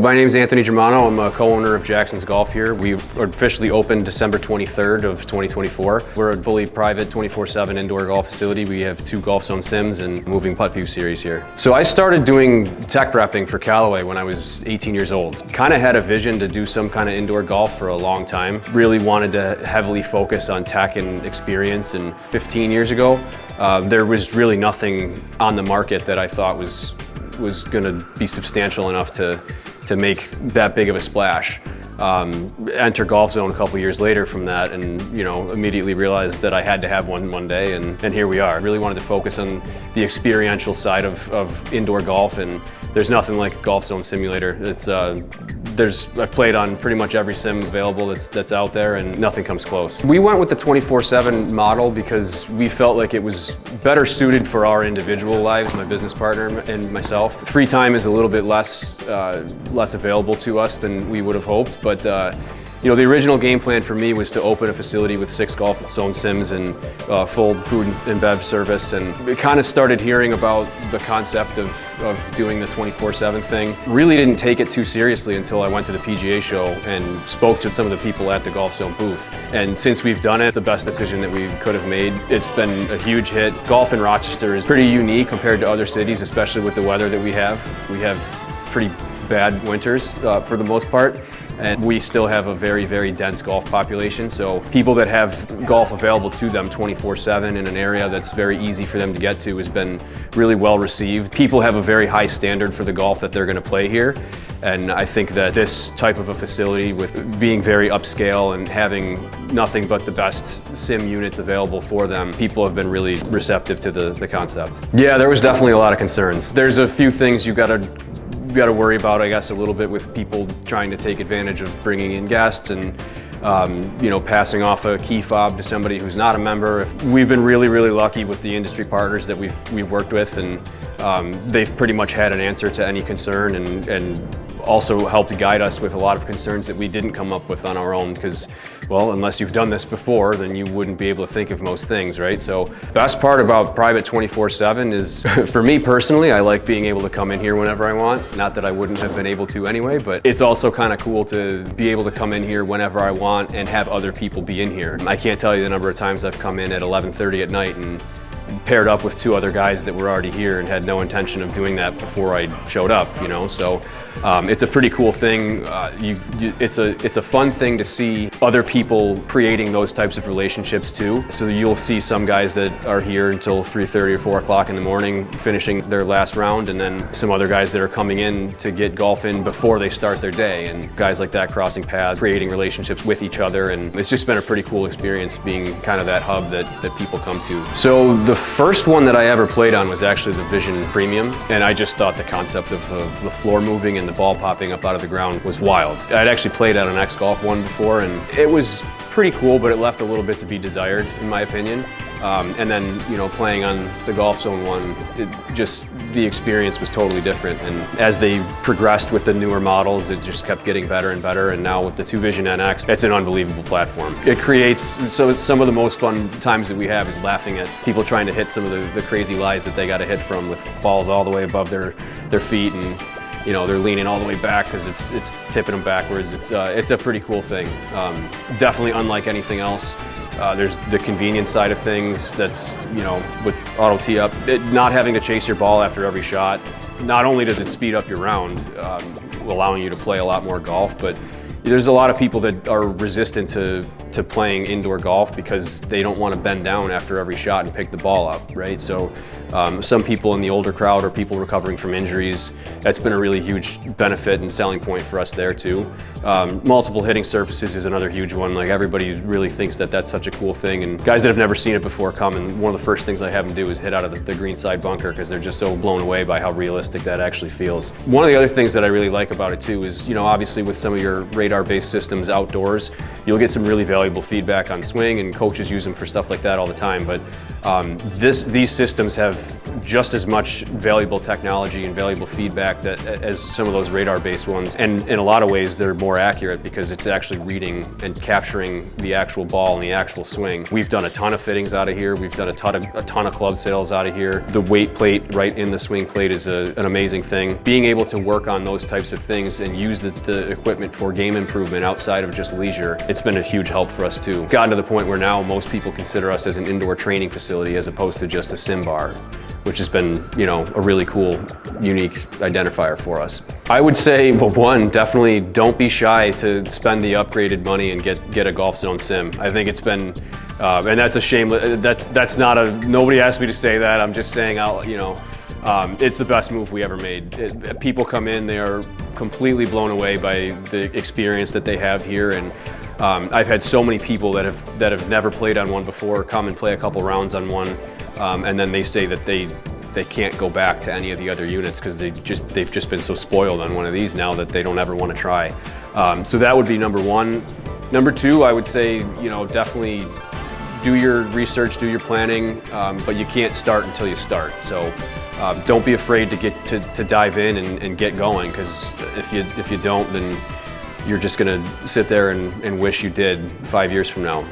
My name is Anthony Germano. I'm a co-owner of Jackson's Golf here. We've officially opened December 23rd of 2024. We're a fully private 24/7 indoor golf facility. We have 2 GOLFZON sims and moving putt view series here. So I started doing tech prepping for Callaway when I was 18 years old. Kind of had a vision to do some kind of indoor golf for a long time. Really wanted to heavily focus on tech and experience, and 15 years ago, there was really nothing on the market that I thought was going to be substantial enough to make that big of a splash. Enter GOLFZON a couple years later from that, and immediately realized that I had to have one day, and here we are. I really wanted to focus on the experiential side of indoor golf, and there's nothing like a GOLFZON simulator. I've played on pretty much every sim available that's out there, and nothing comes close. We went with the 24/7 model because we felt like it was better suited for our individual lives, my business partner and myself. Free time is a little bit less available to us than we would have hoped, but the original game plan for me was to open a facility with 6 GOLFZON sims and full food and bev service, and we kind of started hearing about the concept of doing the 24/7 thing. Really didn't take it too seriously until I went to the PGA show and spoke to some of the people at the GOLFZON booth. And since we've done it, the best decision that we could have made. It's been a huge hit. Golf in Rochester is pretty unique compared to other cities, especially with the weather that we have. We have pretty bad winters for the most part, and we still have a very, very dense golf population. So people that have golf available to them 24/7 in an area that's very easy for them to get to has been really well received. People have a very high standard for the golf that they're going to play here, and I think that this type of a facility, with being very upscale and having nothing but the best sim units available for them, people have been really receptive to the concept. Yeah, there was definitely a lot of concerns. There's a few things you got to worry about, I guess, a little bit with people trying to take advantage of bringing in guests and passing off a key fob to somebody who's not a member. We've been really, really lucky with the industry partners that we've worked with, and they've pretty much had an answer to any concern, and also helped to guide us with a lot of concerns that we didn't come up with on our own, because, well, unless you've done this before, then you wouldn't be able to think of most things, right? So best part about private 24/7 is, for me personally, I like being able to come in here whenever I want. Not that I wouldn't have been able to anyway, but it's also kind of cool to be able to come in here whenever I want and have other people be in here. I can't tell you the number of times I've come in at 11:30 at night and paired up with 2 other guys that were already here and had no intention of doing that before I showed up, so it's a pretty cool thing. It's a fun thing to see other people creating those types of relationships too. So you'll see some guys that are here until 3:30 or 4 o'clock in the morning finishing their last round, and then some other guys that are coming in to get golf in before they start their day, and guys like that crossing paths, creating relationships with each other, and it's just been a pretty cool experience being kind of that hub that people come to. So the first one that I ever played on was actually the Vision Premium, and I just thought the concept of the floor moving and the ball popping up out of the ground was wild. I'd actually played at an X Golf one before, and it was pretty cool, but it left a little bit to be desired, in my opinion. And then, playing on the GOLFZON one, the experience was totally different. And as they progressed with the newer models, it just kept getting better and better. And now with the TwoVisionNX, it's an unbelievable platform. It creates, so some of the most fun times that we have is laughing at people trying to hit some of the crazy lies that they got to hit from, with balls all the way above their feet, and they're leaning all the way back because it's tipping them backwards. It's a pretty cool thing. Definitely unlike anything else. There's the convenience side of things. That's, with auto tee up, not having to chase your ball after every shot. Not only does it speed up your round, allowing you to play a lot more golf, but there's a lot of people that are resistant to playing indoor golf because they don't want to bend down after every shot and pick the ball up, right? So some people in the older crowd, or people recovering from injuries, that's been a really huge benefit and selling point for us there too. Multiple hitting surfaces is another huge one. Like, everybody really thinks that that's such a cool thing, and guys that have never seen it before come, and one of the first things I have them do is hit out of the green side bunker, because they're just so blown away by how realistic that actually feels. One of the other things that I really like about it too is, obviously with some of your radar-based systems outdoors, you'll get some really valuable feedback on swing, and coaches use them for stuff like that all the time. But these systems have just as much valuable technology and valuable feedback as some of those radar-based ones. And in a lot of ways, they're more accurate because it's actually reading and capturing the actual ball and the actual swing. We've done a ton of fittings out of here. We've done a ton of club sales out of here. The weight plate right in the swing plate is an amazing thing. Being able to work on those types of things and use the equipment for game improvement outside of just leisure, it's been a huge help for us too. Gotten to the point where now most people consider us as an indoor training facility as opposed to just a sim bar, which has been, you know, a really cool, unique identifier for us. I would say, well, one, definitely don't be shy to spend the upgraded money and get a GOLFZON sim. I think it's been, and that's a shame. That's not a. Nobody asked me to say that. I'm just saying, it's the best move we ever made. People come in, they are completely blown away by the experience that they have here, and I've had so many people that have never played on one before come and play a couple rounds on one. And then they say that they can't go back to any of the other units because they've just been so spoiled on one of these now that they don't ever want to try. So that would be number one. Number two, I would say, you know, definitely do your research, do your planning, but you can't start until you start. So don't be afraid to dive in and get going, because if you don't, then you're just going to sit there and wish you did 5 years from now.